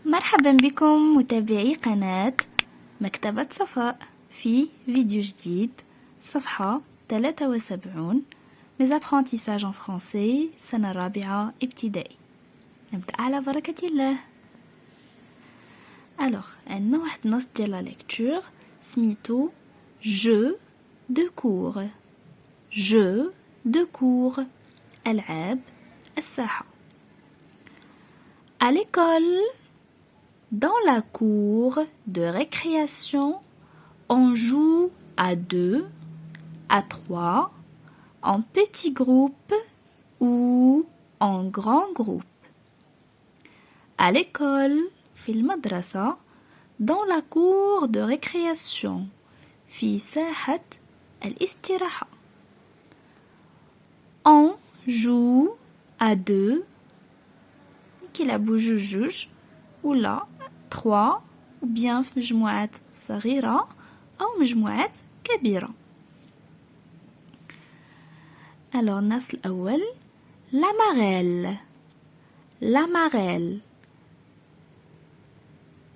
مرحبا بكم متابعي قناة مكتبة صفاء في فيديو جديد صفحة 73 Mes apprentissages en français سنة الرابعة ابتدائي. نبدأ على بركة الله. Alors, عندنا واحد النص ديال لا ليكتور سميتو jeu de cours. jeu de cours ألعاب الساحة. À l'école, dans la cour de récréation, on joue à 2, à 3, en petits groupes ou en grands groupes. À l'école, في المدرسة, dans la cour de récréation, في ساحة الاستراحة. On joue à 2, كيلعبوا جوج ولا 3 ou bien في مجموعات صغيرة أو مجموعات كبيرة. Alors النص الأول la marelle. La marelle.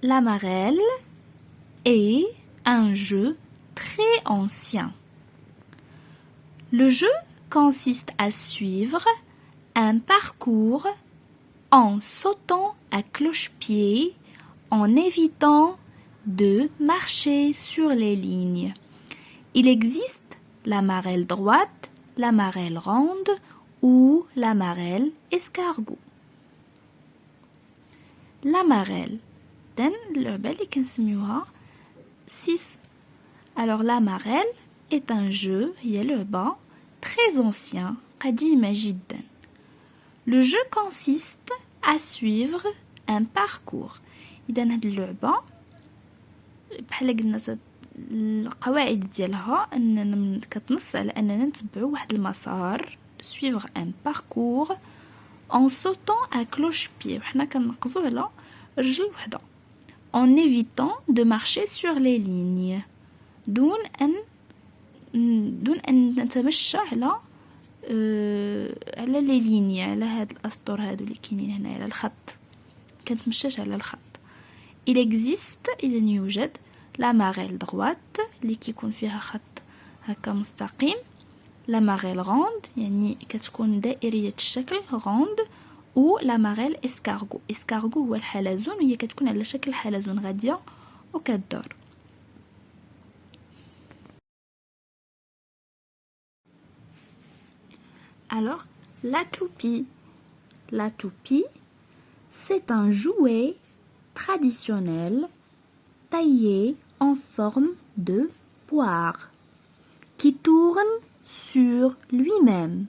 La marelle est un jeu très ancien. Le jeu consiste à suivre un parcours en sautant à cloche-pied, en évitant de marcher sur les lignes. Il existe la marelle droite, la marelle ronde ou la marelle escargot. La marelle. اللعبة اللي كنسميوها 6. Alors la marelle est un jeu, هي لعبة très ancien, قديمة جدا. Le jeu consiste à suivre un parcours. إذا هاد اللعبة بحال قلنا القواعد ديالها أننا كتنص على أننا نتبعو واحد المسار suivre un parcours en sautant à cloche-pied. وحنا كنقزو على رجل وحدة. En évitant de marcher sur les lignes. دون أن نتمشى على لي ليني، على هاد الأسطر هادو اللي كاينين هنا على الخط. كنتمشاش على الخط. Il existe إذا يوجد la marelle droite اللي كيكون فيها خط هكا مستقيم. la marelle ronde يعني كتكون دائرية الشكل ronde و la marelle escargot. escargot هو الحلزون وهي كتكون على شكل حلزون غادية وكتدور. Alors, la toupie. La toupie, c'est un jouet traditionnel taillé en forme de poire qui tourne sur lui-même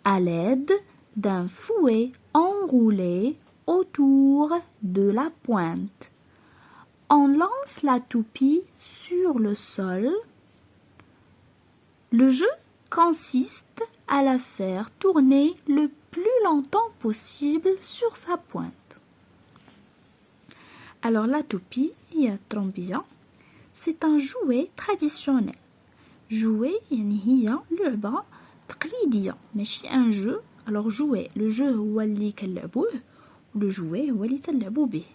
à l'aide d'un fouet enroulé autour de la pointe. On lance la toupie sur le sol. Le jeu consiste à la faire tourner le plus longtemps possible sur sa pointe. Alors la toupie, trombilla, c'est un jouet traditionnel. Jouet يعني هي لعبة تقليدية ماشي un jeu. Alors jouet, le jeu هو اللي كنلعبوه le jouet هو اللي تلعبوا به.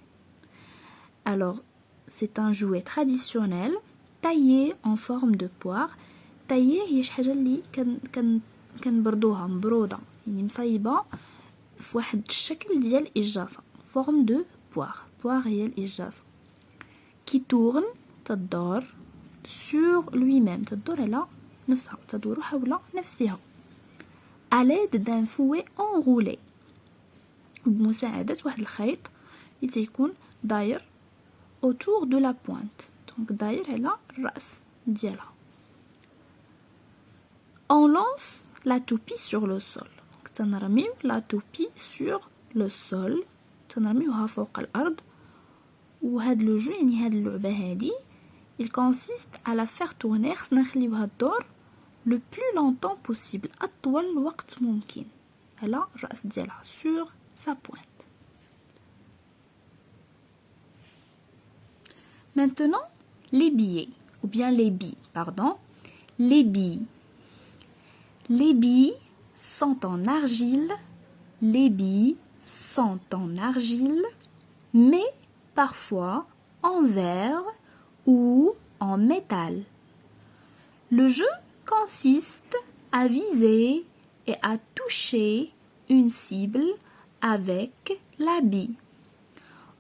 Alors c'est un jouet traditionnel taillé en forme de poire. taillé هي شي حاجة اللي كنبردوها مبرودة يعني مصايبة في واحد الشكل ديال الإجاصة forme de poire. poire هي الإجاصة. qui tourne تدور sur lui-même تدور على نفسها تدور حول نفسها à l'aide d'un fouet enroulé بمساعدة واحد الخيط اللي تيكون داير autour de la pointe donc داير على الرأس ديالها. On lance la toupie sur le sol. تنرميو la toupie sur le sol. تنرميوها فوق الأرض. وهاد لو جو يعني هاد اللعبة هادي il consiste à la faire tourner خصنا نخليوها الدور le plus longtemps possible أطول وقت ممكن على الرأس ديالها sur sa pointe. Maintenant les billets ou bien les billes pardon. Les billes. Les billes sont en argile. Les billes sont en argile. mais parfois en verre ou en métal. Le jeu consiste à viser et à toucher une cible avec la bille.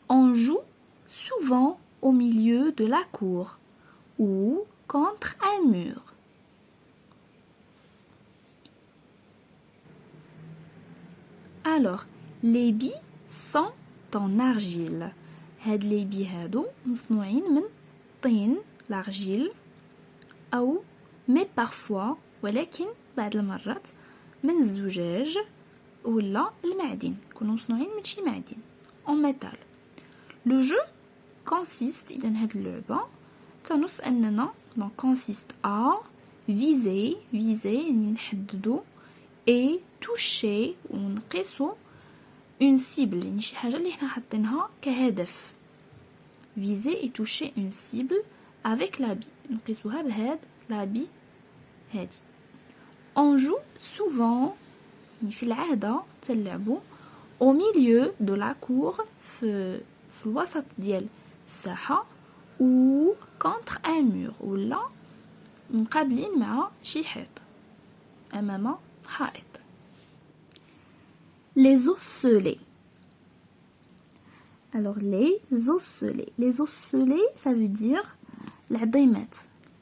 On joue souvent au milieu de la cour ou contre un mur. Alors, les billes sont en argile. هاد les billes هادو مصنوعين من طين l'argile أو mais parfois ولكن بعض المرات من الزجاج ولا المعدن يكونوا مصنوعين من شي معدن en métal. Le jeu consiste إذا هاد اللعبة تنص أننا donc consiste à viser يعني نحددو et toucher ونقيسو une cible يعني شي حاجة اللي حنا حاطينها كهدف. viser et toucher une cible avec la bille نقيسوها بهاد la bille هادي. On joue souvent في العادة تلعبو au milieu de la cour في الوسط ديال الساحة ou contre un mur ولا مقابلين مع شي حيط أمام حائط. Les osselets. Alors les osselets ça veut dire العظيمات.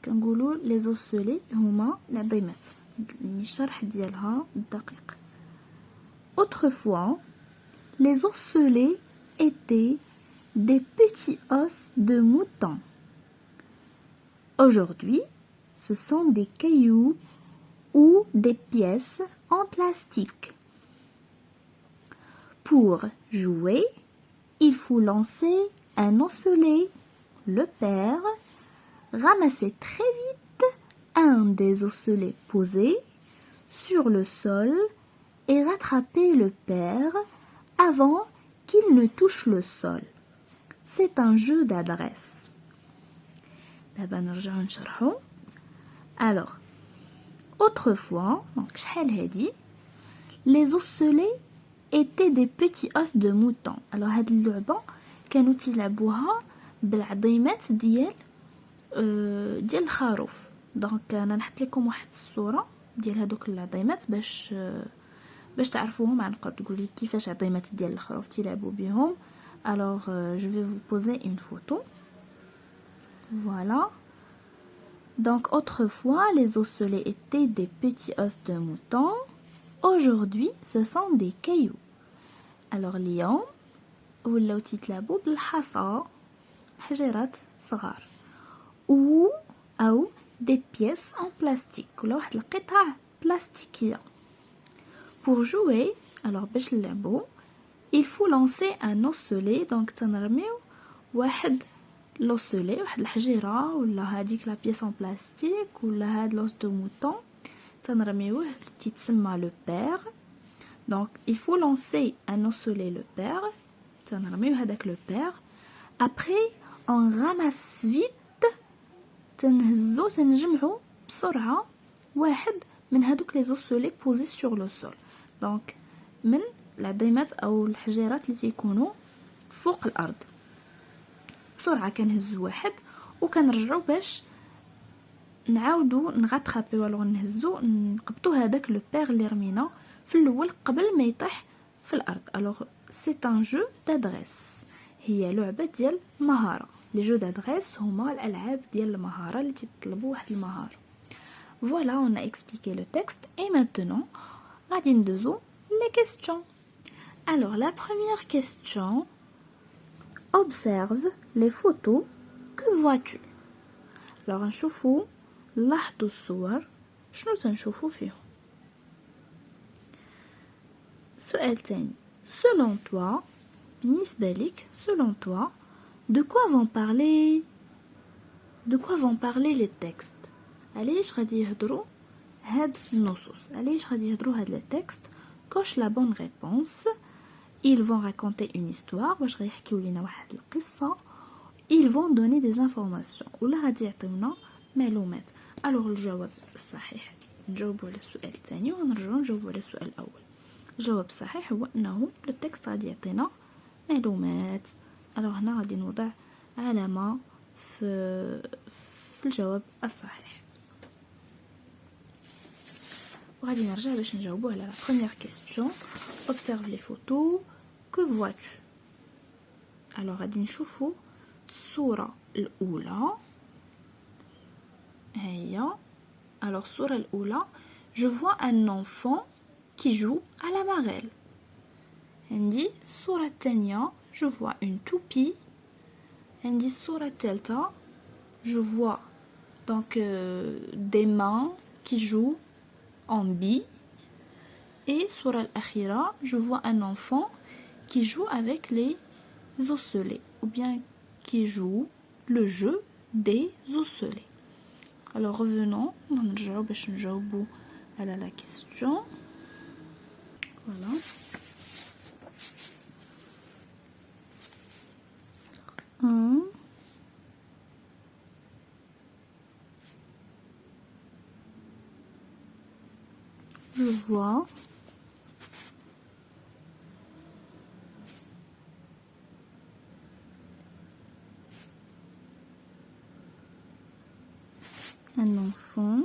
كنقولوا les osselets هما العظيمات. الشرح ديالها الدقيق. Autrefois, les osselets étaient des petits os de mouton. Aujourd'hui, ce sont des cailloux ou des pièces en plastique. Pour jouer, il faut lancer un osselet, le père, ramasser très vite un des osselets posés sur le sol et rattraper le père avant qu'il ne touche le sol. C'est un jeu d'adresse. دابا نرجعو نشرحو. Alors, autrefois, donc شحال هادي, les osselets étaient des petits os de mouton. Alors هاد اللعبة كانوا تيلعبوها بالعظيمات ديال الخروف. دونك انا نحط لكم واحد الصورة ديال هادوك العظيمات باش تعرفوهم عنقر تقولي كيفاش عظيمات ديال الخروف تيلعبوا بهم. Alors je vais vous poser une photo. Voilà. Donc autrefois les osselets étaient des petits os de mouton. Aujourd'hui ce sont des cailloux. Alors اليوم ولاو تيتلعبوا بالحصى حجرات صغار أو des pièces en plastique ولا واحد القطع بلاستيكية. Pour jouer, alors باش نلعبو il faut lancer un osselet. donc تنرميو واحد l'osselet واحد الحجيرة ولا هاديك لا بيس en plastique ولا هاد l'os de mouton تنرميوه تيتسمى le père. donc il faut lancer un osselet le père تنرميو هذاك le père. après on ramasse vite تنجمعو بسرعة واحد من هادوك les osselets posés sur le sol. donc من العظيمات او الحجيرات اللي تيكونوا فوق الارض بسرعه كنهزو واحد وكنرجعو باش نعاودو نغاترابيو ولا نهزو نقبطو هذاك لو بير اللي رمينا في الاول قبل ما يطيح في الارض. الوغ سي ان جو دادريس هي لعبه ديال مهاره. لي جو دادريس هما الالعاب ديال المهاره اللي تيطلبوا واحد المهاره. Voilà, on a expliqué le texte et maintenant غادي ندوزو les questions. Alors la première question, observe les photos, que vois-tu? alors نشوفو نلاحظوا الصور شنو تنشوفو فيهم. سؤال تاني selon toi بالنسبة ليك selon toi de quoi vont parler les textes. علاش غادي يهضروا هاد النصوص علاش غادي يهضروا هاد لي تكست. coche la bonne réponse. ils vont raconter une histoire واش غيحكيو لينا واحد القصة. ils vont donner des informations ولا غادي يعطيونا معلومات. الوغ الجواب الصحيح نجاوبوا على السؤال الثاني ونرجعوا نجاوبوا على السؤال الاول. الجواب الصحيح هو انه التكست غادي يعطينا معلومات alors هنا غادي نوضع علامة في الجواب الصحيح. وغادي نرجع باش نجاوبو على la première question. Observe les photos. Que vois-tu? alors غادي نشوفو الصورة الأولى هي. alors الصورة الأولى je vois un enfant qui joue à la marelle. عندي الصورة الثانية je vois une toupie. عندي الصورة الثالثة je vois donc des mains qui jouent en billes. et الصورة الأخيرة je vois un enfant qui joue avec les osselets ou bien qui joue le jeu des osselets. alors revenons نرجعو باش نجاوبو على la question. voilà. je vois un enfant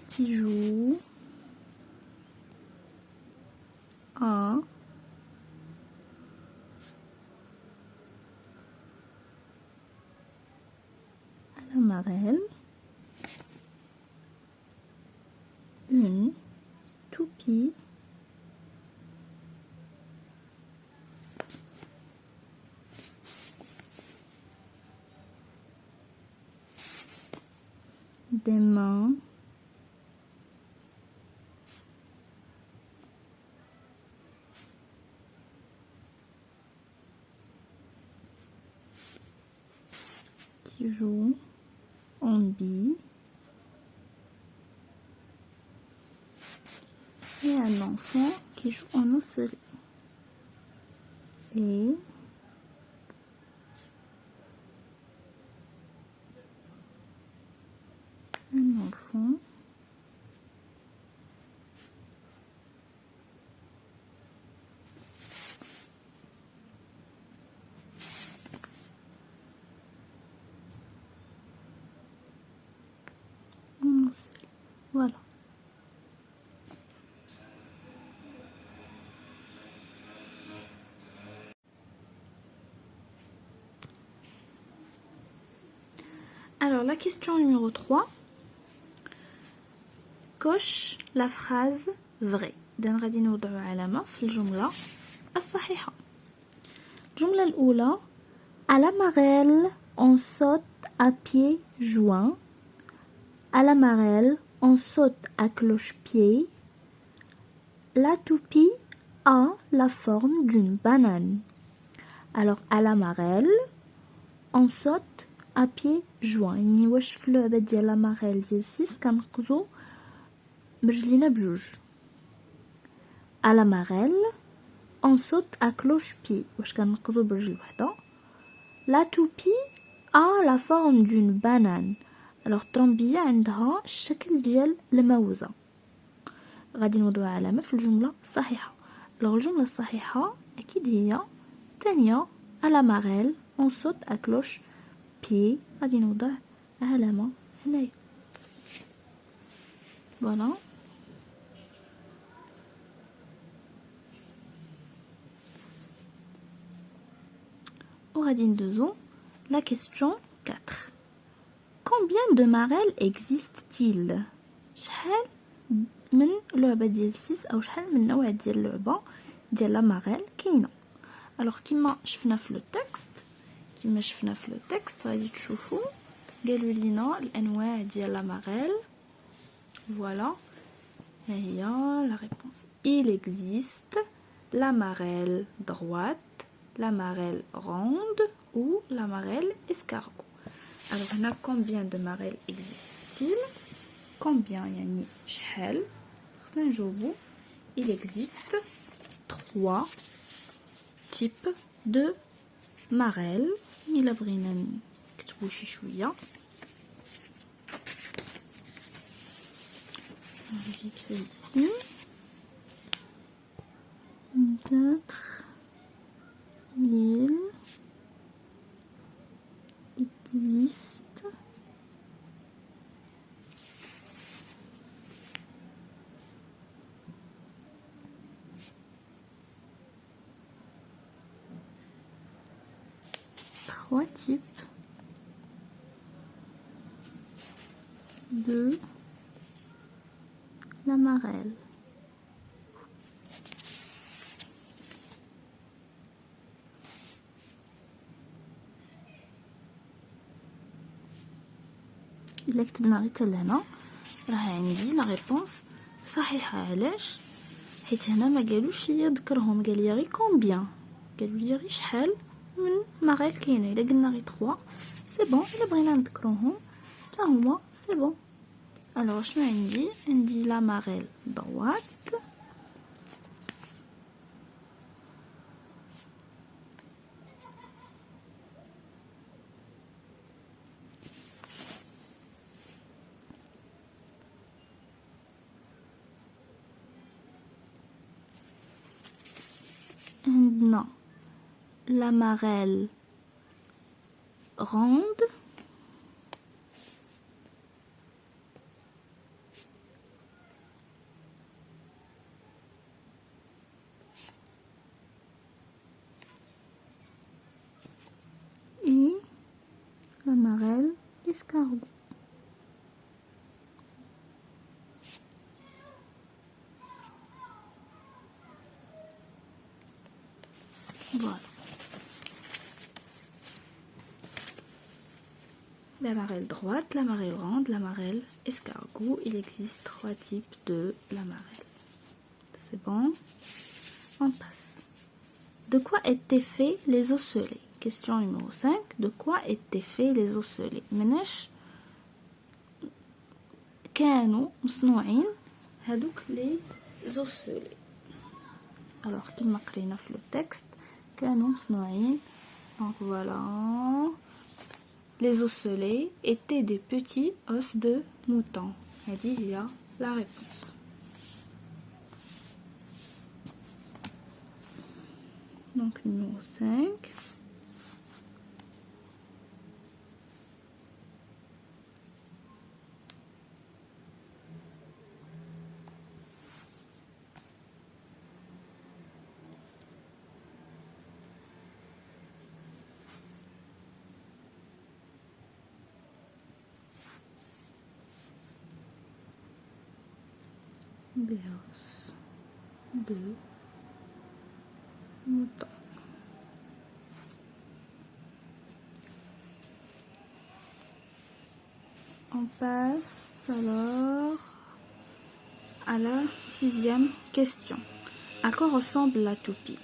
qui joue à la marelle. une toupie des mains qui joue en billes et un enfant qui joue en osselet. et un enfant en osselet. voilà. alors la question numéro 3. coche la phrase vraie. إذن غادي نوضع علامة في الجملة الصحيحة. الجملة الأولى à la marelle on saute à pieds joints. à la marelle on saute à cloche-pied. la toupie a la forme d'une banane. alors à la marelle on saute à pieds joints. يعني واش في اللعبة ديال لا ماريل ديال 6 كنقزو برجلينا بجوج. à la marelle on saute à cloche-pied واش كنقزو برجل وحده. la toupie a la forme d'une banane. alors الطرمبية عندها الشكل ديال الموزة. غادي نوضع علامة في الجملة الصحيحة. alors الجملة الصحيحة أكيد هي الثانية à la marelle on saute à cloche-pied. غادي نوضع علامة هنايا. voilà. وغادي ندوزو la question 4. combien de marelles existe-t-il؟ شحال من لعبة ديال 6 أو شحال من نوع ديال اللعبة ديال لا ماريل كاينة. alors كما شفنا في لو تكست غادي تشوفوا قالوا لينا الأنواع ديال لا ماريل. voilà. هي la réponse. il existe la marelle droite, la marelle ronde ou la marelle escargot. alors هنا combien de marelles existe-t-il؟ combien يعني شحال. خصنا نجاوبو il existe 3 types de marelles. إلا بغينا نكتبو شي شوية. J'écris ici. 4. Il existe 3 types de la marelle. إلا كتبنا غير حتى لهنا راه عندي لا ريبونس صحيحه. علاش؟ حيت هنا ما قالوش لي ذكرهم، قال لي غير كومبيان، قالوا لي غير شحال من ماريل كاينه. الا قلنا غير 3 سي بون، الا بغينا نذكروهم حتى هما سي بون. الوغ شنو عندي لا ماريل droite, عندنا la marelle ronde, et la marelle escargot. Voilà. La marelle droite, la marelle ronde, la marelle escargot. Il existe 3 types de la marelle. C'est bon? On passe. De quoi étaient faits les osselets? Question numéro 5. De quoi étaient faits les osselets? مناش كانوا مصنوعين هذوك لي زوسولي؟ alors كما قرينا في لو تكست كانوا مصنوعين. donc voilà, les osselets étaient des petits os de mouton. هذه هي la réponse. donc numéro 5. Des os de mouton. On passe alors à la 6e question. À quoi ressemble la toupie?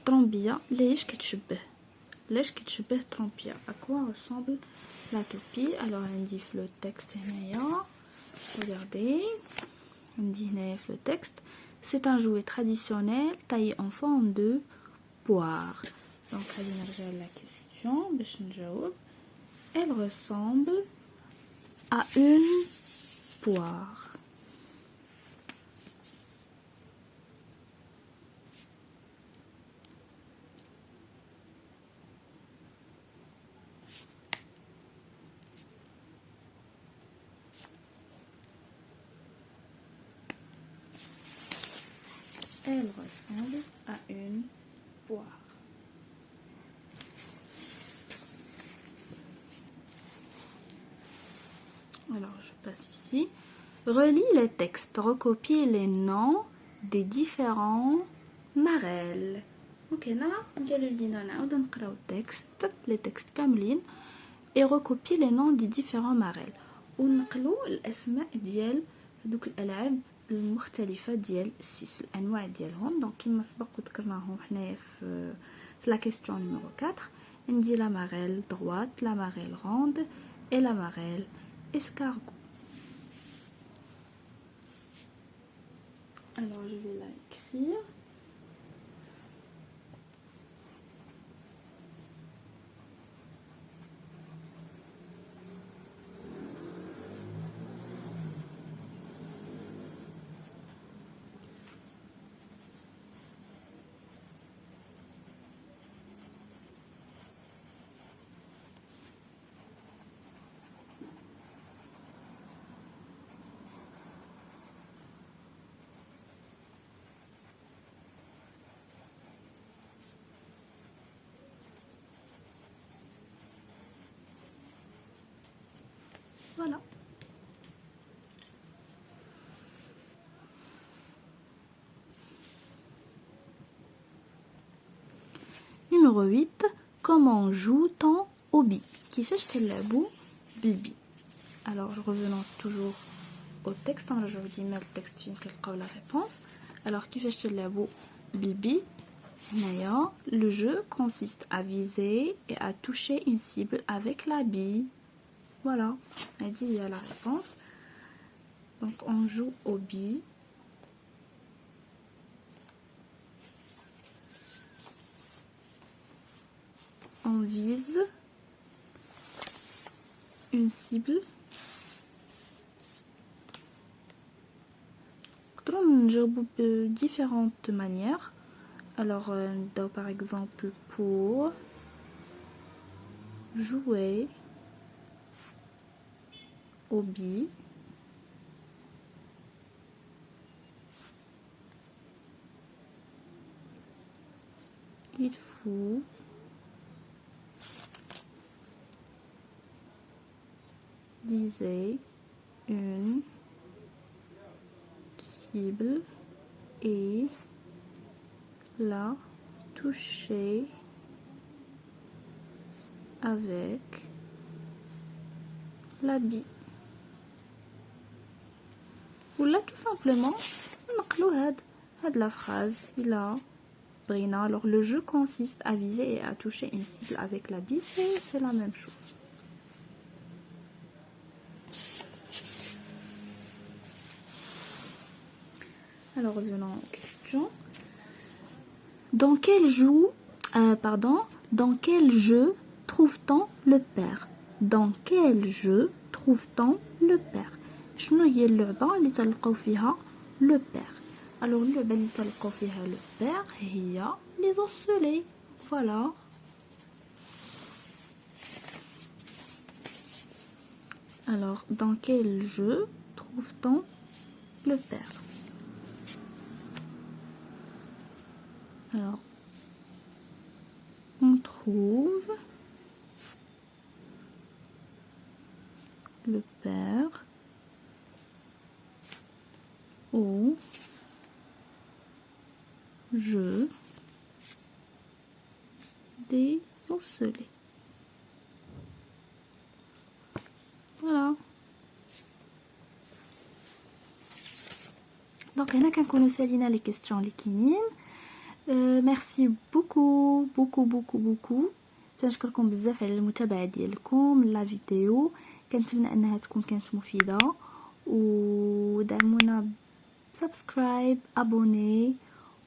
Trombia, ليش كتشبه trombia? À quoi ressemble la toupie? Alors on dit le texte هنايا. Regardez, on dit هنايا le texte. C'est un jouet traditionnel taillé en forme de poire. Donc allez نرجع la question باش نجاوب. Elle ressemble à une poire. Elle ressemble à une poire. Alors, je passe ici. Relis les textes. Recopie les noms des différents marelles. Ok, là, قالوا لينا نعاودو نقراو التكست les textes كاملين et recopier les noms des différents marelles ونقلوا الاسماء ديال هذوك الالعاب المختلفه ديال السيس الانواع ديالهم. دونك كما سبق وذكرناهم حنايا في la question numéro 4. عندي la marelle droite, la marelle ronde et la marelle escargot. Alors je vais la écrire. Numéro 8. Comment joue-t-on au bi? كيفاش تلعبوا بالبي? Alors, revenons toujours au texte. Je vous dis le texte fin كنلقاو la réponse. Alors, كيفاش تلعبوا بالبي? Le jeu consiste à viser et à toucher une cible avec la bille. Voilà, elle dit il y a la réponse. Donc on joue au bi. On vise une cible. On joue de différentes manières. Alors, par exemple, pour jouer au bi, il faut viser une cible et la toucher avec la bille. Ou là tout simplement نقلو هاد la phrase là Brina. Alors le jeu consiste à viser et à toucher une cible avec la bille, c'est la même chose. Alors revenons aux questions. Dans quel jeu trouve-t-on le père? Dans quel jeu trouve-t-on le père? شنو هي اللعبة اللي تلقاو فيها le père? Alors اللعبة اللي تلقاو فيها le père هي les osselets. Voilà. Alors dans quel jeu trouve-t-on le père? Alors on trouve le père au jeu des osselets. Voilà. Donc هنا كنكونوا سالينا les questions اللي كاينين. ميرسي بوكو بوكو بوكو بوكو. تنشكركم بزاف على المتابعه ديالكم لا فيديو. كنتمنى انها تكون كانت مفيده ودعمونا سبسكرايب ابوني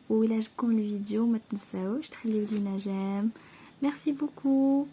وإلا عجبكم الفيديو ما تنساوش تخليو لينا جيم. ميرسي بوكو.